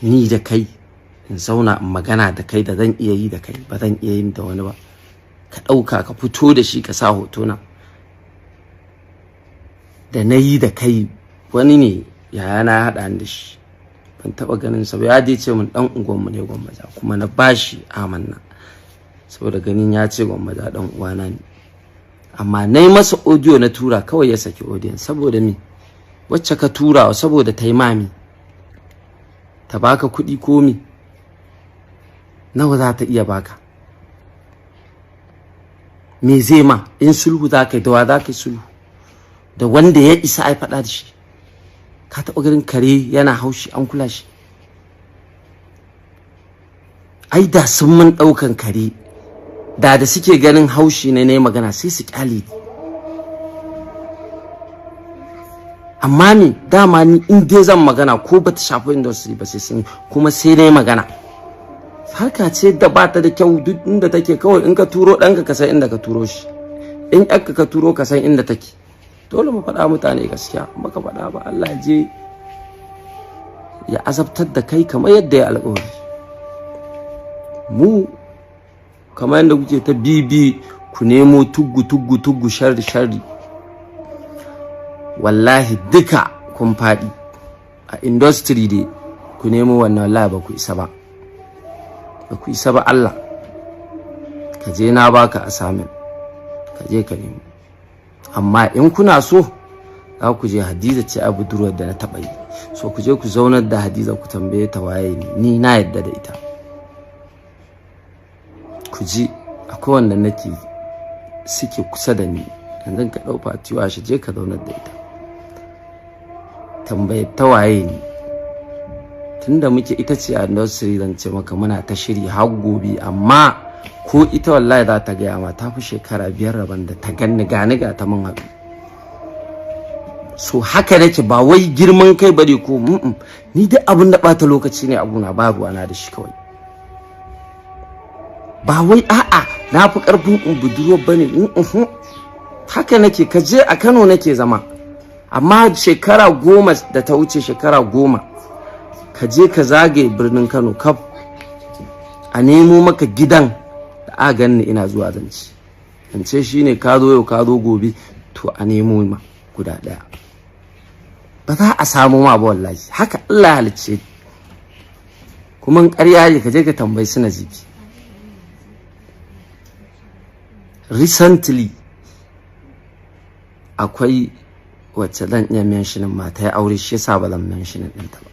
ni da kai in zauna in magana da kai da zan iya yi da kai ba zan iya yin da wani ba, ka ɗauka ka fito da shi ka sa hotona da na yi da kai. Wani ne yayana ya haɗa da shi, ban taɓa ganin sa ba, ya dai ce min ɗan unguwanmu ne Gwammaja, kuma na bashi amanna saboda ganin ya ce Gwammaja ɗan uwana ne. Amma na yi masa audio na tura, kawai ya saki audio. Saboda me? Wacce ka tura saboda ta yi mami ta baka kuɗi ko me? Nawa za ta iya baka? Me zai ma? In sulhu za ka yi, da wa za ka yi sulhu? Da wanda ya isa ai faɗa da shi. Ka taɓa ganin kare yana haushi an kula shi? Ai da sun mun ɗaukan kare, da suke ganin haushi ne magana sai su kyale. Amma ni dama ni in dai zan magana ko ba ta shafi industry ba sai sun, kuma sai na magana. Harka ce da ba ta da kyau, duk inda take kawai in ka turo ɗanka ka san inda ka turo shi, in ƴarka ka turo ka san inda take. Dole mu faɗa mutane gaskiya, baka faɗa ba Allah je ya azabtar da kai kamar yadda ya alƙawari. Mu kamar yadda kuke ta bibi ku nemo tuggu sharri, wallahi duka kun faɗi a industry dai. Ku nemo wannan, wallahi ba ku isa ba, ba ku isa ba. Allah ka je na baka assignment, ka je ka nemo. Amma in kuna so za ku je, Hadiza ce a budurwar da na taɓa yi, so ku je ku zaunar da Hadiza ku tambaye ta waye ni na yadda da ita. Ku ji akwai wanda nake suke kusa da ni, yanzu ka ɗau Fatiwa shi, je ka zaunar da ita, tambaye ta waye ni. Tunda muke ita ce a industry zan ce maka muna ta shiri har gobe, amma ko ita wallahi za ta gaya ma ta fi shekara 5 rabon da ta ganni gani ga ta mun haɗu. So haka nake, ba wai girman kai bane ko ni duk abin da ɓata lokaci ne abuna, ba ruwana da shi kawai. Ba wai a'a na fi ƙarfin in budurwa bane, haka nake. Ka je a Kano nake zama, amma shekara 10 da ta wuce, shekara 10 ka je ka zagaye birnin Kano kaf a nemo maka gidan da a ganni ina zuwa zance shine ka zo yau ka zo gobe, to a nemo ma guda ɗaya. Ba za a samu ma ba wallahi, haka Allah halicce. Kuma ƙarya ne, ka je ka tambayi su Nazifi. Recently akwai wacce zan iya mentionin mata ya aure, shi yasa ba zan mentionin ɗinta ba.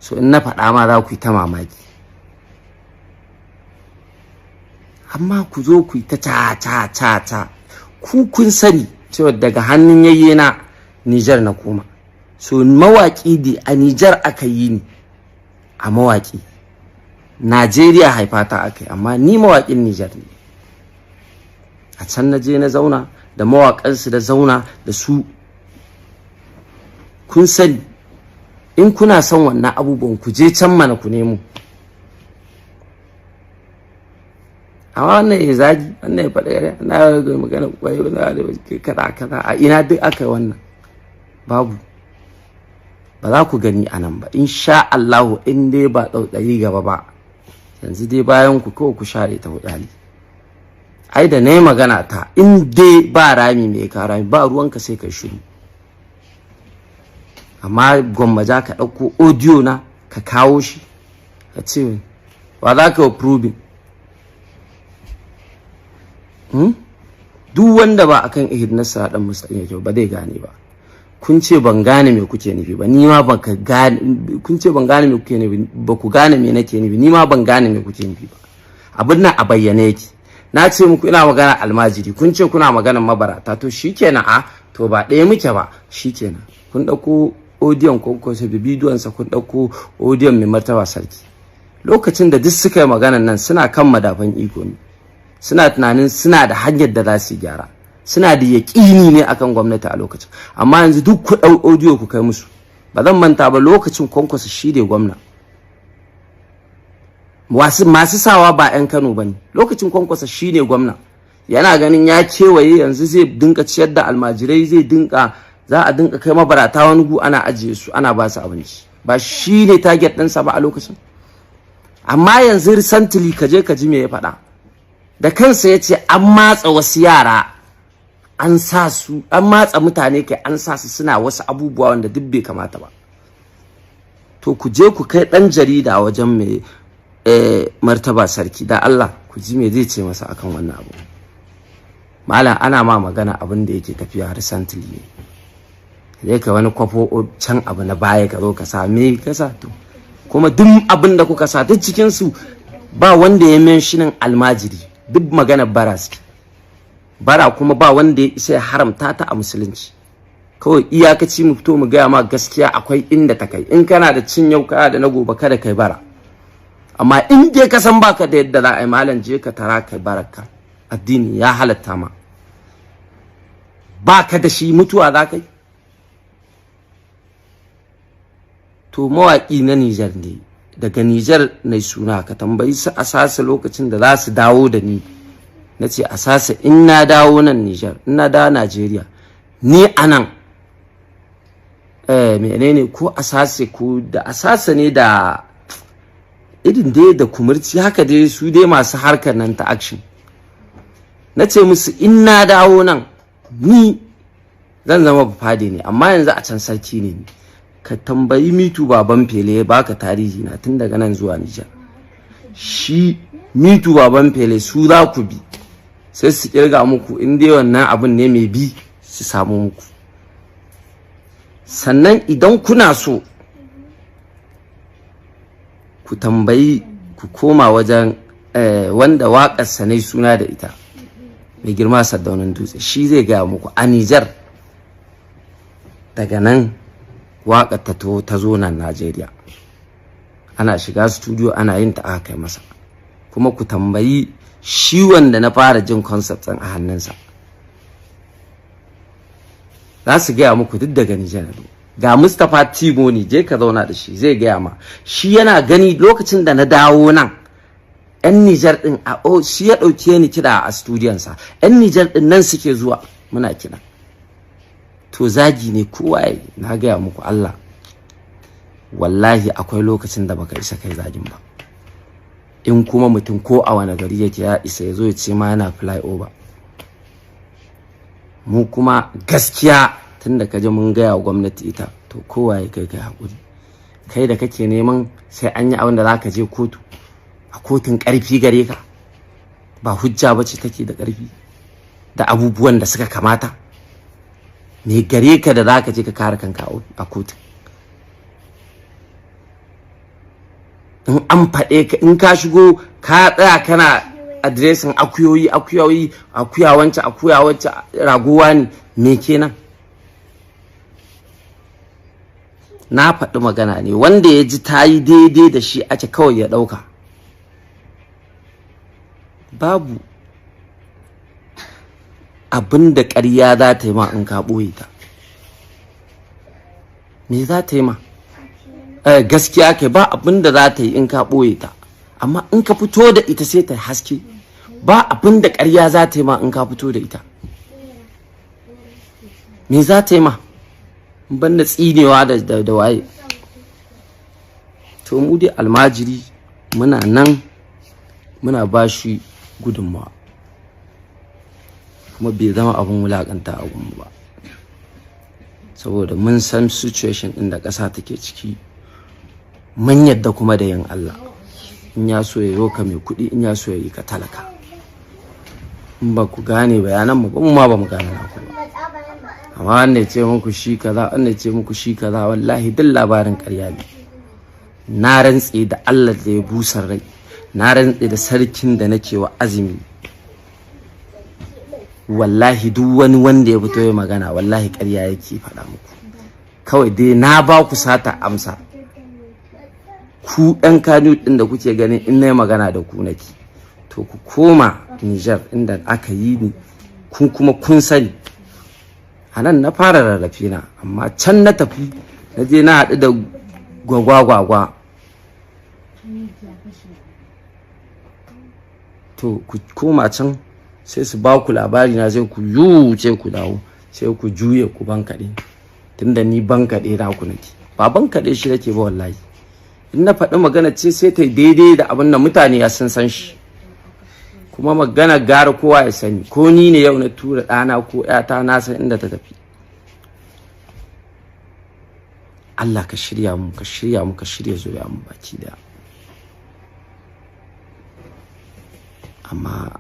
So in na faɗa ma za ku yi ta mamaki. Amma ku zo ku yi ta ku kun sani cewa daga hannun yayyena Nijar na koma. So mawaƙi da a Nijar aka yi ni a mawaƙi, Najeriya haifata aka yi, amma ni mawaƙin Nijar ne. A can na je na zauna da mawaƙansu, da zauna da su. Kun sani in kuna son wannan abubuwan ku je can mana ku nemo. Amma wannan ya zagi, wannan ya faɗa na ga magana kwayo na kaza a ina duk aka yi wannan? Babu. Ba za ku gani anan ba insha Allah, in dai ba ɗauɗari gaba ba. Yanzu dai bayan ku kawai ku share ta hudali. Ai da nayi magana ta, in dai ba rami mai ka rami, ba ruwanka sai kai shiru. Amma Gwammaja ka ɗauko audio na ka kawo shi ka ce wa za ka proving? Duk wanda ba akan ihidnasa dan musulmi yake ba zai gane ba. Kun ce ban gane me kuke nufi ba, ni ma ban ka gane. Kun ce ban gane me kuke nufi ba, ku gane me nake nufi, ni ma ban gane me kuke nufi ba. Abin nan a bayyane yake. Na ce muku ina magana almajiri, kun ce kuna maganar mabarata, to shikenan. To ba ɗaya muke ba, shikenan. Kun ɗauko audiyon kwankwaso da bidiyonsa, kun ɗauko audiyon mai martaba sarki. Lokacin da duk suka yi maganan nan suna kan madafan iko ne, suna tunanin suna da hanyar da za su gyara, suna da yaƙini ne akan gwamnati a lokacin. Amma yanzu duk ku ɗau audio ku kai musu. Ba zan manta ba lokacin kwankwaso shi ne gwamna, masu sawa ba 'yan Kano ba ne. Lokacin kwankwaso shi ne gwamna, yana ganin ya kewaye, yanzu zai dinka ciyar da almajirai, za a dinka kai mabarata wani gu ana ajiye su, ana ba su abinci. ba shi ne target ɗinsa ba a lokacin. Amma yanzu recently ka je ka ji me ya faɗa da kansa, ya ce an matsa wasu yara, an matsa mutane kai, an sa su suna wasu abubuwa wanda duk bai kamata ba. To ku je ku kai ɗan jarida wajen mai martaba sarki da Allah, ku ji me zai ce masa akan wannan abu. Malam ana ma magana abin da yake tafiya recently ne, zai ka wani kwafo can abu na baya ka zo ka sa me ka sa. To kuma duk abin da kuka sa duk cikin su ba wanda ya mentionin almajiri, duk magana bara suke. Bara kuma ba wanda ya isa ya haramta ta a musulunci. Kawai iyakaci mu fito mu gaya ma gaskiya akwai inda ta kai. In kana da cin yau kana da na gobe kada kai bara. Amma in dai ka san baka da yadda za a yi, malam je ka tara kai baraka, addini ya halatta ma. Baka da shi mutuwa za ka yi. To mawaƙi na Nijar ne, daga Nijar na suna, ka tambayi su Asasa lokacin da za su dawo da ni. Na ce Asasa in na dawo nan Nijar, in na dawo Najeriya, ni anan menene ko Asase ko da Asasa ne da irin dai da kumurci haka dai, su dai masu harkar nan ta action. Na ce musu in na dawo nan ni zan zama bafade ne, amma yanzu a can sarki ne. Ka tambayi Mitu baban Fele ya baka tarihi na tun daga nan zuwa Nijar. Shi Mitu baban Fele su za ku bi, sai su kirga muku in dai wannan abin ne mai bi su samu muku. Sannan idan kuna so ku tambayi, ku koma wajen wanda waƙar sanai suna da ita, mai girma Sardaunan Dutse, shi zai gaya muku a Nijar daga nan waƙar ta zo nan Najeriya, ana shiga studio ana yin ta aka kai masa. Kuma ku tambayi shi wanda na fara jin concept ɗin a hannunsa, za su gaya muku duk daga Nijar. Ga Mustapha Timoni, je ka zauna da shi, zai gaya ma shi yana gani lokacin da na dawo nan 'yan Nijar ɗin shi ya ɗauke ni kiɗa a studionsa, 'yan Nijar ɗin nan suke zuwa muna kiɗa. To zagi ne kowa ya, na gaya muku Allah, wallahi akwai lokacin da baka isa kai zagin ba. In kuma mutum ko a wani gari yake ya isa ya zo ya ce ma yana fly over. Mu kuma gaskiya tunda ka ji mun gaya wa gwamnati ita, to kowa ya kai hakuri. Kai da kake neman sai an yi abin da za ka je kotu, a kotun ƙarfi gare ka, ba hujja ba ce take da ƙarfi da abubuwan da suka kamata. Me gare ka da za ka je ka kare kanka a kotun? In an faɗe ka, in ka shigo ka tsaya kana adiresin akuya wance ragowa ne, me kenan? Na faɗi magana ne wanda ya ji ta yi daidai da shi ake kawai ya ɗauka. Babu abin da ƙarya za ta yi ma in ka ɓoye ta. Me za ta yi ma? Gaskiya kai ba abin da za ta yi in ka ɓoye ta, amma in ka fito da ita sai ta haske. Ba abin da ƙarya za ta yi ma in ka fito da ita. Me za ta yi ma? Banda tsinewa da waye. To mu dai almajiri muna nan muna bashi gudunmawa, kuma bai zama abin wulakanta a gunmu ba, saboda mun san situation din da ƙasa take ciki. Mun yadda kuma da yin Allah, in ya so ya yoka mai kuɗi, in ya so ya yi ka talaka. In ba ku gane bayanan mu ba, mu ma ba mu gane na ku ba. Amma wanda ya ce muku shi kaza, wanda ya ce muku shi kaza, wallahi duk labarin ƙarya ne. Na rantse da Allah da ya busar rai, na rantse da sarkin da nake wa azumi, wallahi duk wani wanda ya fito ya magana wallahi ƙarya yake faɗa muku. Kawai dai na ba ku sata amsa. Ku ɗan Kano ɗin da kuke ganin in nayi magana da ku nake, to ku koma Nijar inda aka yi ni, kun kuma kun sani. A nan na fara rarrafe na, amma can na tafi na je na haɗu da gwagwagwagwa. To ku koma can sai su ba ku labari na, sai ku yuce ku dawo, sai ku juye ku bankaɗe, tunda ni bankaɗe na ku nake. babanka dai shi nake ba wallahi. In na faɗi magana ce sai ta daidai da abin da mutane ya san shi, kuma magana gara kowa ya sani. Ko ni ne yau na tura ɗana ko ƴata na san inda ta tafi. Allah ka shirya mu, ka shirya mu, ka shirya zuriya mu baki da. Amma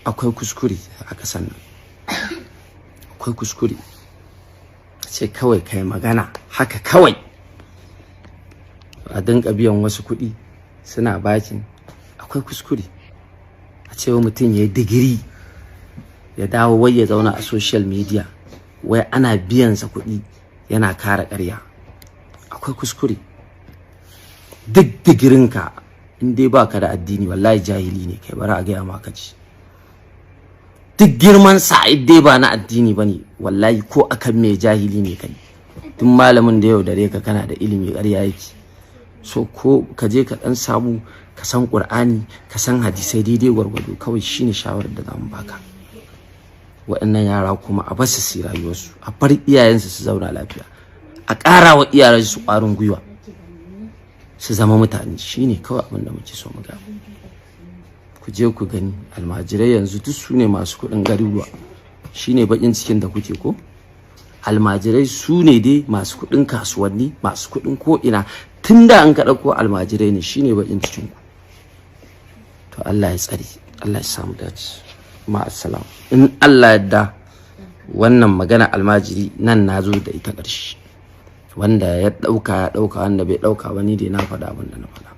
akwai kuskure a kasan nan, akwai kuskure. Ce kawai kai magana haka kawai a dinka biyan wasu kuɗi suna bakin, akwai kuskure. A ce mutum ya yi digiri ya dawo wai ya zauna a social media wai ana biyansa kuɗi yana kare ƙarya, akwai kuskure. Duk digirinka in dai baka da addini wallahi jahili ne kai, bari a gaya maka ji. Duk girman sa dai ba na addini bane wallahi, ko akan me jahili ne kai. Tun malamin da yau dare ka kana da ilimi ƙarya yake. So ko ka je ka dan samu ka san Qur'ani ka san hadisai daidai gwargwado, kawai shine shawarar da zamu baka. Waɗannan yara kuma a basu su rayuwarsu, a bar iyayensu su zauna lafiya, a ƙara wa iyayensu ƙwarin gwiwa su zama mutane, shine kawai abin da muke so mu ga. Ku je ku gani almajirai yanzu duk su ne masu kuɗin garuruwa, shine bakin cikin da kuke ko. Almajirai su ne dai masu kuɗin kasuwanni, masu kuɗin ko'ina. Tun da an ka ɗauko almajirai ne, shine bakin cikin ku. To Allah ya tsare, Allah ya samu dace. Ma'assalam. In Allah yadda wannan magana almajiri nan na zo da ita ƙarshe. Wanda ya ɗauka ya ɗauka, wanda bai ɗauka ba ni dai na faɗa abin da na faɗa.